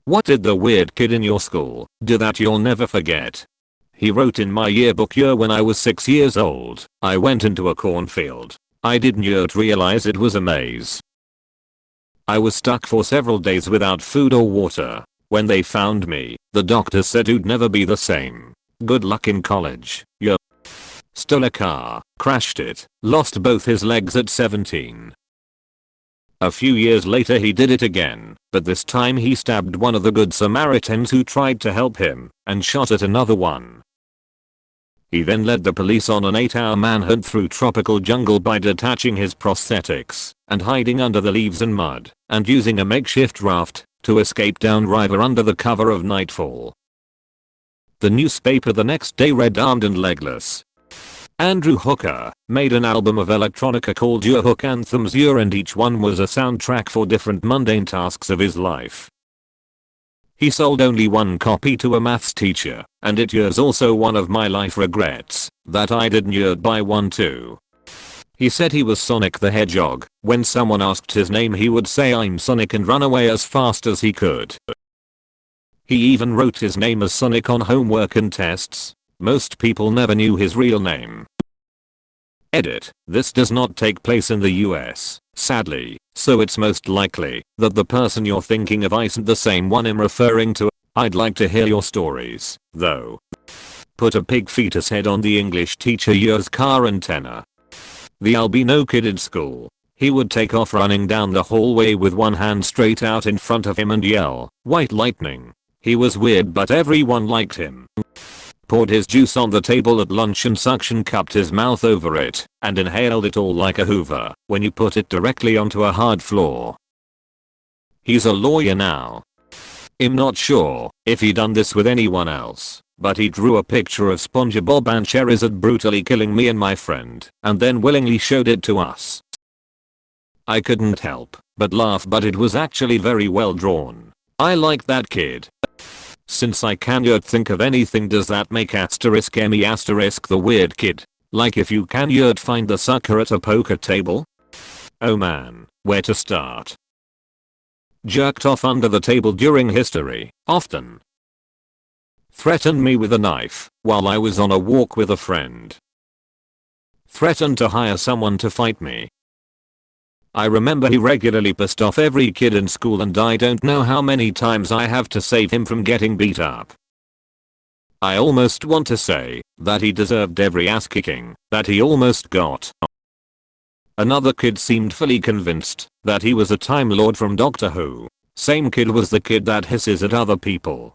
What did the weird kid in your school do that you'll never forget? He wrote in my yearbook year when I was 6 years old, I went into a cornfield. I didn't yet realize it was a maze. I was stuck for several days without food or water. When they found me, the doctor said you'd never be the same. Good luck in college. Yeah. Stole a car, crashed it, lost both his legs at 17. A few years later he did it again, but this time he stabbed one of the good Samaritans who tried to help him, and shot at another one. He then led the police on an 8-hour manhunt through tropical jungle by detaching his prosthetics, and hiding under the leaves and mud, and using a makeshift raft, to escape downriver under the cover of nightfall. The newspaper the next day read armed and legless. Andrew Hooker made an album of electronica called Your Hook Anthems Your, and each one was a soundtrack for different mundane tasks of his life. He sold only one copy to a maths teacher, and it is also one of my life regrets that I didn't buy one too. He said he was Sonic the Hedgehog. When someone asked his name he would say I'm Sonic and run away as fast as he could. He even wrote his name as Sonic on homework and tests. Most people never knew his real name. Edit. This does not take place in the US, sadly, so it's most likely that the person you're thinking of isn't the same one I'm referring to. I'd like to hear your stories, though. Put a pig fetus head on the English teacher Year's car antenna. The albino kid in school. He would take off running down the hallway with one hand straight out in front of him and yell, "White lightning." He was weird but everyone liked him. Poured his juice on the table at lunch and suction cupped his mouth over it and inhaled it all like a Hoover when you put it directly onto a hard floor. He's a lawyer now. I'm not sure if he done this with anyone else, but he drew a picture of SpongeBob and Charizard brutally killing me and my friend and then willingly showed it to us. I couldn't help but laugh, but it was actually very well drawn. I like that kid. Since I can't think of anything, does that make *me* the weird kid? Like if you can find the sucker at a poker table? Oh man, where to start? Jerked off under the table during history, often. Threatened me with a knife while I was on a walk with a friend. Threatened to hire someone to fight me. I remember he regularly pissed off every kid in school, and I don't know how many times I have to save him from getting beat up. I almost want to say that he deserved every ass kicking that he almost got. Another kid seemed fully convinced that he was a Time Lord from Doctor Who. Same kid was the kid that hisses at other people.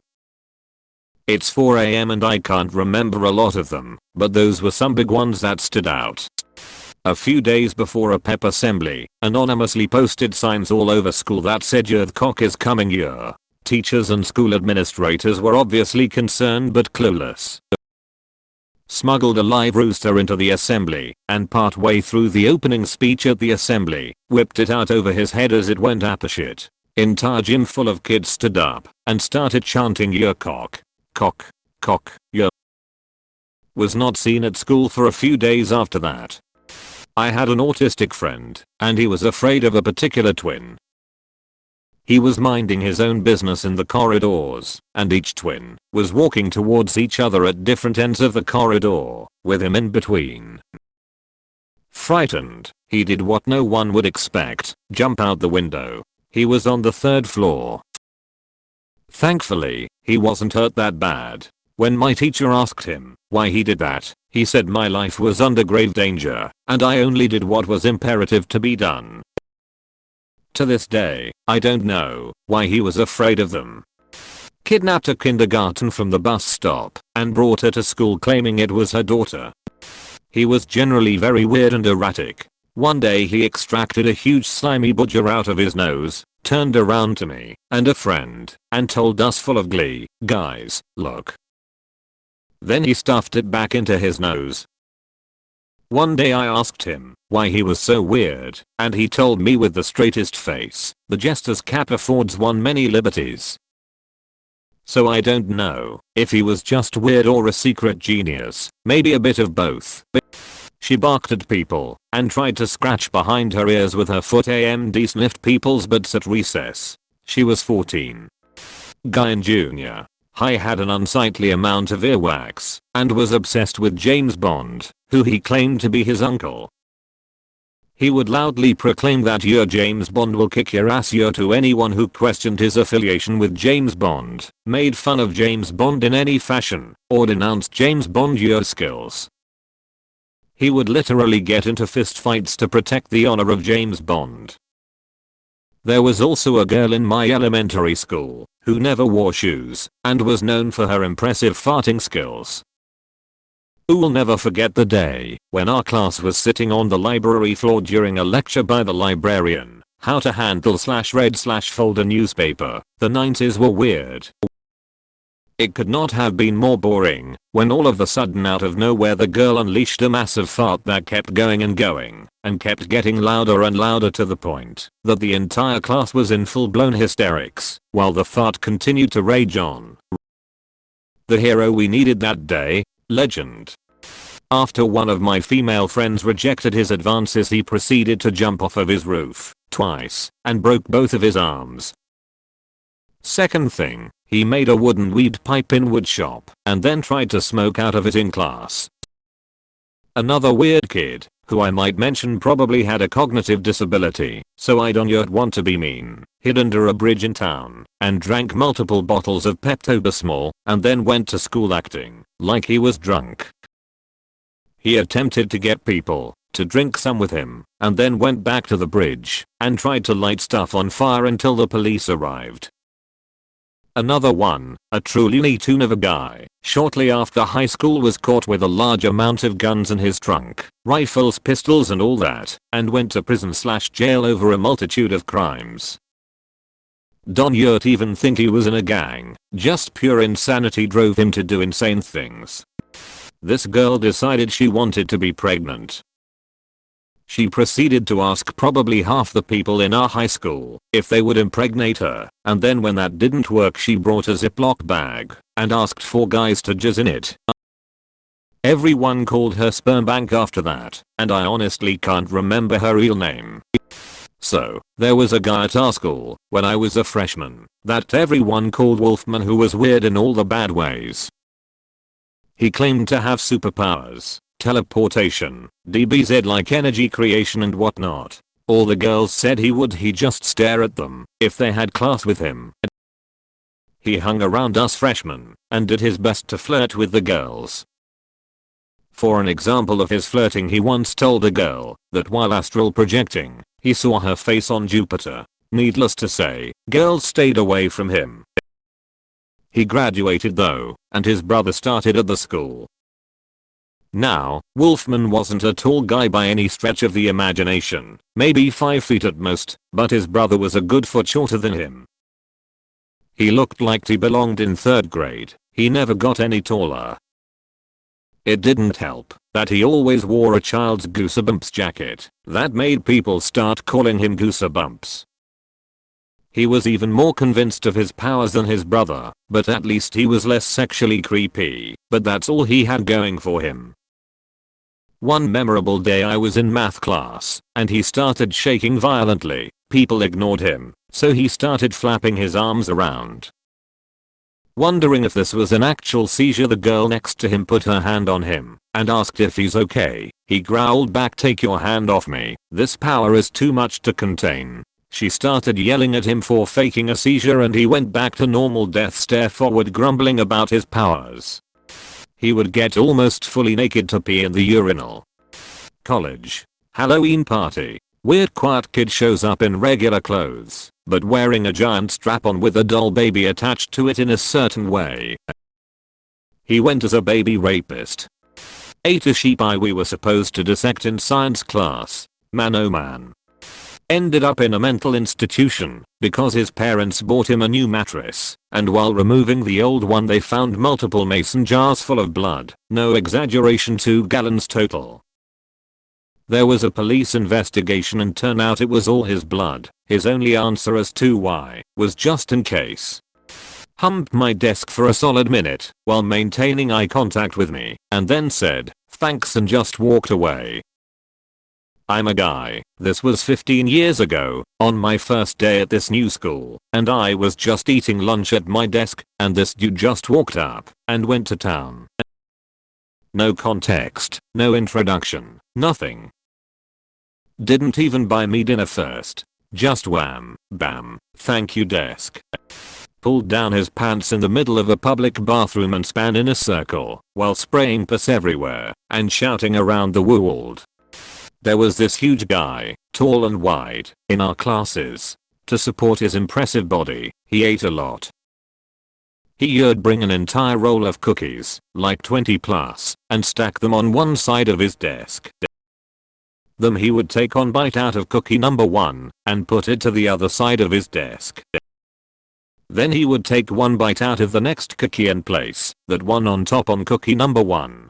It's 4 AM and I can't remember a lot of them, but those were some big ones that stood out. A few days before a pep assembly, anonymously posted signs all over school that said "Your cock is coming year." Teachers and school administrators were obviously concerned but clueless. Smuggled a live rooster into the assembly, and partway through the opening speech at the assembly, whipped it out over his head as it went apeshit. Entire gym full of kids stood up and started chanting "Your cock, cock, cock, your." Was not seen at school for a few days after that. I had an autistic friend, and he was afraid of a particular twin. He was minding his own business in the corridors, and each twin was walking towards each other at different ends of the corridor, with him in between. Frightened, he did what no one would expect, jump out the window. He was on the 3rd floor. Thankfully, he wasn't hurt that bad. When my teacher asked him why he did that, he said my life was under grave danger, and I only did what was imperative to be done. To this day, I don't know why he was afraid of them. Kidnapped a kindergarten from the bus stop and brought her to school claiming it was her daughter. He was generally very weird and erratic. One day he extracted a huge slimy bodger out of his nose, turned around to me and a friend, and told us full of glee, "Guys, look." Then he stuffed it back into his nose. One day I asked him why he was so weird, and he told me with the straightest face, "The jester's cap affords one many liberties." So I don't know if he was just weird or a secret genius, maybe a bit of both. She barked at people and tried to scratch behind her ears with her foot and sniffed people's butts at recess. She was 14. Guy in junior high had an unsightly amount of earwax and was obsessed with James Bond, who he claimed to be his uncle. He would loudly proclaim that your James Bond will kick your ass to anyone who questioned his affiliation with James Bond, made fun of James Bond in any fashion, or denounced James Bond your skills. He would literally get into fistfights to protect the honor of James Bond. There was also a girl in my elementary school who never wore shoes and was known for her impressive farting skills. We'll never forget the day when our class was sitting on the library floor during a lecture by the librarian, how to handle /read/fold a newspaper. The 90s were weird. It could not have been more boring when all of a sudden out of nowhere the girl unleashed a massive fart that kept going and kept getting louder and louder to the point that the entire class was in full-blown hysterics while the fart continued to rage on. The hero we needed that day, legend. After one of my female friends rejected his advances, he proceeded to jump off of his roof twice and broke both of his arms. Second thing, he made a wooden weed pipe in wood shop and then tried to smoke out of it in class. Another weird kid, who I might mention probably had a cognitive disability, so I don't want to be mean, hid under a bridge in town and drank multiple bottles of Pepto-Bismol and then went to school acting like he was drunk. He attempted to get people to drink some with him and then went back to the bridge and tried to light stuff on fire until the police arrived. Another one, a true Looney Tune of a guy, shortly after high school was caught with a large amount of guns in his trunk, rifles, pistols and all that, and went to prison/jail over a multitude of crimes. Don't even think he was in a gang, just pure insanity drove him to do insane things. This girl decided she wanted to be pregnant. She proceeded to ask probably half the people in our high school if they would impregnate her, and then when that didn't work she brought a Ziploc bag and asked 4 guys to jizz in it. Everyone called her Sperm Bank after that, and I honestly can't remember her real name. So, there was a guy at our school, when I was a freshman, that everyone called Wolfman, who was weird in all the bad ways. He claimed to have superpowers, teleportation, DBZ-like energy creation and whatnot. All the girls said he'd just stare at them if they had class with him. He hung around us freshmen and did his best to flirt with the girls. For an example of his flirting, he once told a girl that while astral projecting, he saw her face on Jupiter. Needless to say, girls stayed away from him. He graduated though, and his brother started at the school. Now, Wolfman wasn't a tall guy by any stretch of the imagination, maybe 5 feet at most, but his brother was a good foot shorter than him. He looked like he belonged in 3rd grade, he never got any taller. It didn't help that he always wore a child's Goosebumps jacket that made people start calling him Goosebumps. He was even more convinced of his powers than his brother, but at least he was less sexually creepy, but that's all he had going for him. One memorable day I was in math class, and he started shaking violently. People ignored him, so he started flapping his arms around. Wondering if this was an actual seizure, the girl next to him put her hand on him and asked if he's okay. He growled back, "Take your hand off me, this power is too much to contain." She started yelling at him for faking a seizure and he went back to normal death stare forward, grumbling about his powers. He would get almost fully naked to pee in the urinal. College. Halloween party. Weird quiet kid shows up in regular clothes, but wearing a giant strap-on with a doll baby attached to it in a certain way. He went as a baby rapist. Ate a sheep eye we were supposed to dissect in science class. Man oh man. Ended up in a mental institution because his parents bought him a new mattress, and while removing the old one they found multiple mason jars full of blood. No exaggeration, 2 gallons total. There was a police investigation and turned out it was all his blood. His only answer as to why was just in case. Humped my desk for a solid minute while maintaining eye contact with me and then said, "Thanks," and just walked away. I'm a guy. This was 15 years ago, on my first day at this new school, and I was just eating lunch at my desk, and this dude just walked up and went to town. No context, no introduction, nothing. Didn't even buy me dinner first. Just wham, bam, thank you desk. Pulled down his pants in the middle of a public bathroom and span in a circle, while spraying piss everywhere, and shouting around the world. There was this huge guy, tall and wide, in our classes. To support his impressive body, he ate a lot. He'd bring an entire roll of cookies, like 20 plus, and stack them on one side of his desk. Then he would take one bite out of cookie number 1, and put it to the other side of his desk. Then he would take one bite out of the next cookie and place that one on top on cookie number 1.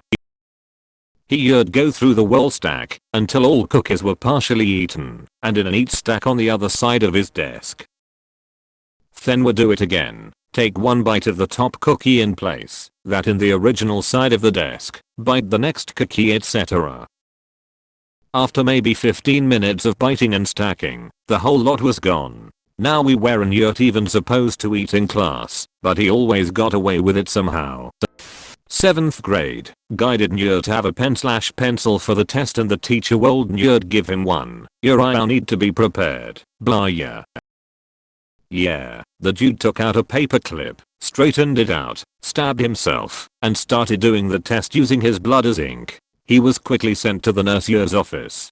He'd go through the whole stack until all cookies were partially eaten and in a neat stack on the other side of his desk. Then would do it again. Take one bite of the top cookie in place that in the original side of the desk, bite the next cookie, etc. After maybe 15 minutes of biting and stacking, the whole lot was gone. Now we weren't even supposed to eat in class, but he always got away with it somehow. 7th grade, guy didn't have a pen/pencil for the test and the teacher would give him one. I need to be prepared, blah yeah. Yeah, the dude took out a paper clip, straightened it out, stabbed himself, and started doing the test using his blood as ink. He was quickly sent to the nurse's office.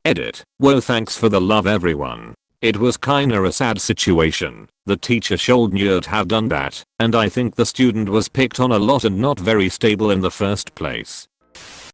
Edit. Whoa, thanks for the love everyone. It was kinda a sad situation. The teacher shouldn't have done that, and I think the student was picked on a lot and not very stable in the first place.